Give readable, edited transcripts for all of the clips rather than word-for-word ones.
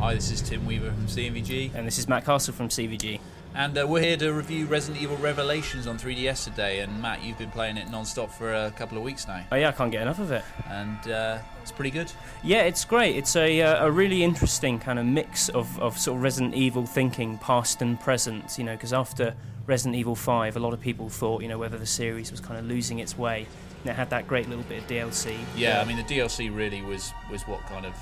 Hi, this is Tim Weaver from CVG. And this is Matt Castle from CVG. And we're here to review Resident Evil Revelations on 3DS today. And Matt, you've been playing it non-stop for a couple of weeks now. Oh yeah, I can't get enough of it. And it's pretty good. Yeah, it's great. It's a really interesting kind of mix of sort of Resident Evil thinking, past and present, you know, because after Resident Evil 5, a lot of people thought, you know, whether the series was kind of losing its way. And it had that great little bit of DLC. Yeah, I mean, the DLC really was what kind of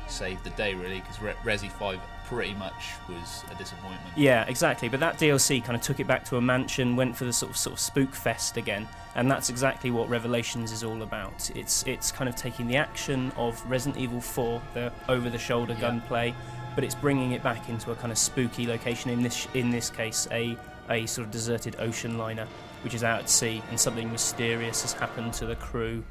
saved the day, really, because Resi 5 pretty much was a disappointment. Yeah, exactly. But that DLC kind of took it back to a mansion, went for the sort of spook fest again, and that's exactly what Revelations is all about. It's kind of taking the action of Resident Evil 4, the over-the-shoulder gunplay, but it's bringing it back into a kind of spooky location. In this case, a sort of deserted ocean liner, which is out at sea, and something mysterious has happened to the crew.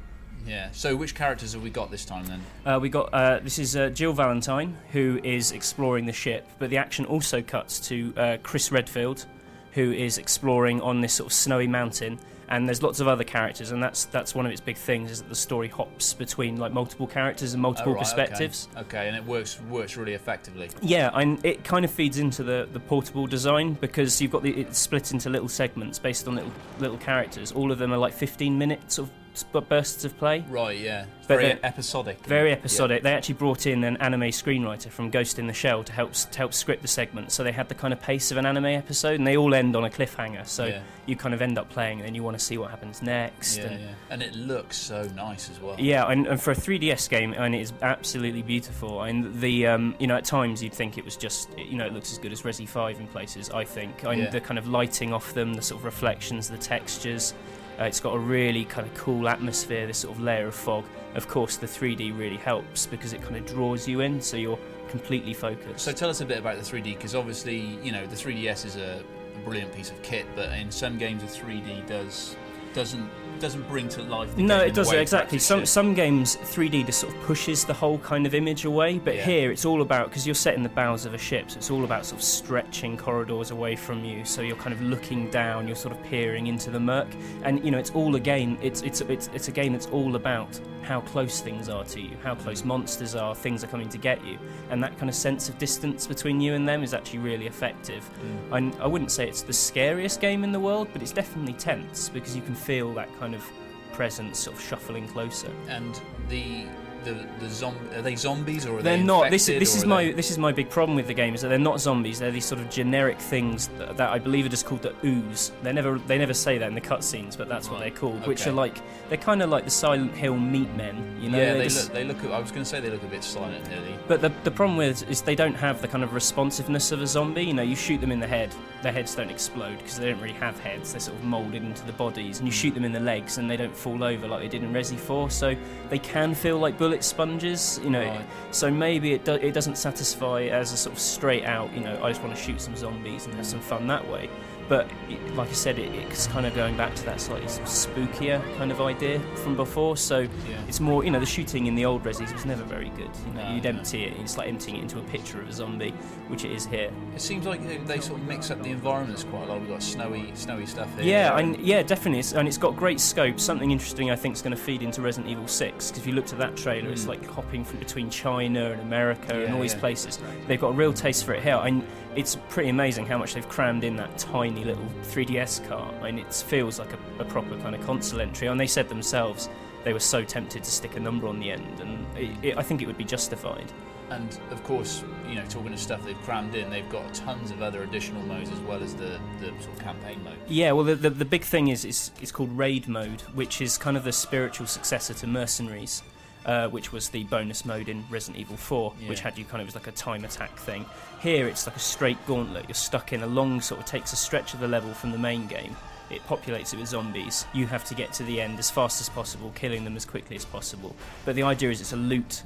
Yeah. So which characters have we got this time then? We got this is Jill Valentine, who is exploring the ship, but the action also cuts to Chris Redfield, who is exploring on this sort of snowy mountain. And there's lots of other characters, and that's one of its big things, is that the story hops between like multiple characters and multiple perspectives. Okay, and it works really effectively. Yeah, and it kind of feeds into the portable design, because you've got it's split into little segments based on little characters. All of them are like 15 minutes of bursts of play. Right, yeah. Very episodic. Very episodic. Yeah. They actually brought in an anime screenwriter from Ghost in the Shell to help script the segment, so they had the kind of pace of an anime episode, and they all end on a cliffhanger, so you kind of end up playing and then you want to see what happens next. And it looks so nice as well. Yeah, and for a 3DS game, and it is absolutely beautiful. And the you know, at times you'd think it was just, you know, it looks as good as Resi 5 in places, I think. And the kind of lighting off them, the sort of reflections, the textures. It's got a really kind of cool atmosphere, this sort of layer of fog. Of course, the 3D really helps because it kind of draws you in, so you're completely focused. So tell us a bit about the 3D, because obviously, you know, the 3DS is a brilliant piece of kit, but in some games the 3D doesn't bring to life the game. No, it doesn't, exactly. Some games 3D just sort of pushes the whole kind of image away, but here it's all about, because you're set in the bows of a ship, so it's all about sort of stretching corridors away from you, so you're kind of looking down, you're sort of peering into the murk, and you know, it's all a game that's all about how close things are to you, how close monsters are, things are coming to get you, and that kind of sense of distance between you and them is actually really effective. I wouldn't say it's the scariest game in the world, but it's definitely tense, because you can feel that kind of presence sort of shuffling closer. And are they zombies, or are they're they not? Infected, This is my big problem with the game, is that they're not zombies. They're these sort of generic things that I believe are just called the ooze. They never say that in the cutscenes, but that's what they're called. Which are they're kind of like the Silent Hill meat men, you know? Yeah, they look. I was going to say they look a bit Silent Hill-y. But the problem with is they don't have the kind of responsiveness of a zombie. You know, you shoot them in the head, their heads don't explode because they don't really have heads. They're sort of moulded into the bodies, and you shoot them in the legs, and they don't fall over like they did in Resi 4. So they can feel like bullet sponges, you know. Right. So maybe it doesn't satisfy as a sort of straight out, you know, I just want to shoot some zombies and have some fun that way. But like I said, it's kind of going back to that slightly sort of spookier kind of idea from before. So it's more, you know, the shooting in the old Resis was never very good. You know, you'd empty it, it's like emptying it into a picture of a zombie, which it is here. It seems like they sort of mix up the environments quite a lot. We've got snowy stuff here. Yeah, definitely. It's got great scope. Something interesting I think is going to feed into Resident Evil 6, because if you looked at that trailer, it's like hopping from between China and America and all these places. They've got a real taste for it here. It's pretty amazing how much they've crammed in that tiny little 3DS car. I mean, it feels like a proper kind of console entry. And they said themselves they were so tempted to stick a number on the end, and I think it would be justified. And of course, you know, talking of stuff they've crammed in, they've got tons of other additional modes as well as the sort of campaign mode. Yeah, well, the big thing is it's called Raid mode, which is kind of the spiritual successor to Mercenaries. Which was the bonus mode in Resident Evil 4, which had you kind of as like a time attack thing. Here it's like a straight gauntlet. You're stuck in a long sort of takes a stretch of the level from the main game. It populates it with zombies. You have to get to the end as fast as possible, killing them as quickly as possible. But the idea is it's a loot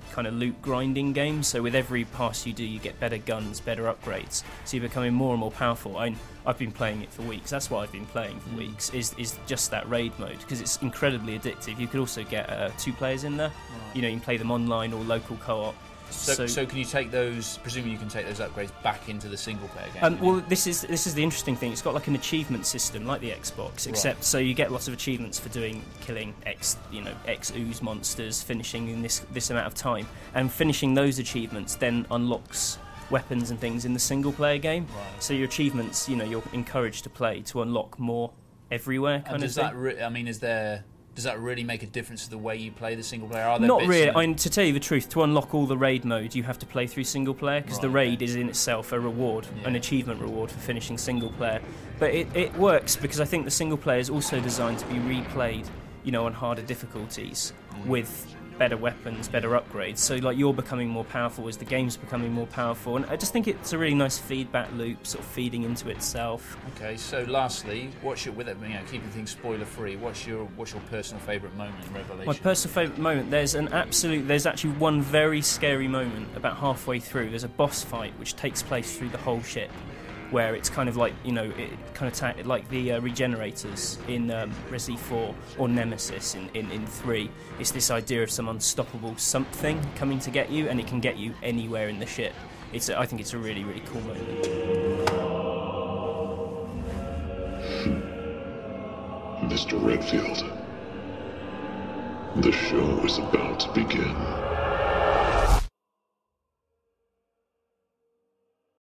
grinding game, so with every pass you do, you get better guns, better upgrades. So you're becoming more and more powerful. I've been playing it for weeks. That's what I've been playing for weeks, is just that raid mode, because it's incredibly addictive. You could also get 2 players in there. You know, you can play them online or local co-op. So can you take those? Presumably, you can take those upgrades back into the single-player game. Well, this is the interesting thing. It's got like an achievement system, like the Xbox, except so you get lots of achievements for killing X ooze monsters, finishing in this amount of time, and finishing those achievements then unlocks weapons and things in the single player game. Right. So your achievements, you're encouraged to play to unlock more everywhere. And does that does that really make a difference to the way you play the single player? Are there Not bits really. I mean, to tell you the truth, to unlock all the raid modes, you have to play through single player, because the raid is in itself a reward, an achievement reward for finishing single player. But it works because I think the single player is also designed to be replayed, on harder difficulties with better weapons, better upgrades. So like you're becoming more powerful as the game's becoming more powerful, and I just think it's a really nice feedback loop, sort of feeding into itself. Okay, so lastly, keeping things spoiler free, what's your personal favourite moment in Revelation? My personal favourite moment, there's actually one very scary moment about halfway through. There's a boss fight which takes place through the whole ship, where it's kind of like, like the Regenerators in Resi 4 or Nemesis in 3. It's this idea of some unstoppable something coming to get you, and it can get you anywhere in the ship. I think it's a really, really cool moment. Mr. Redfield, the show is about to begin.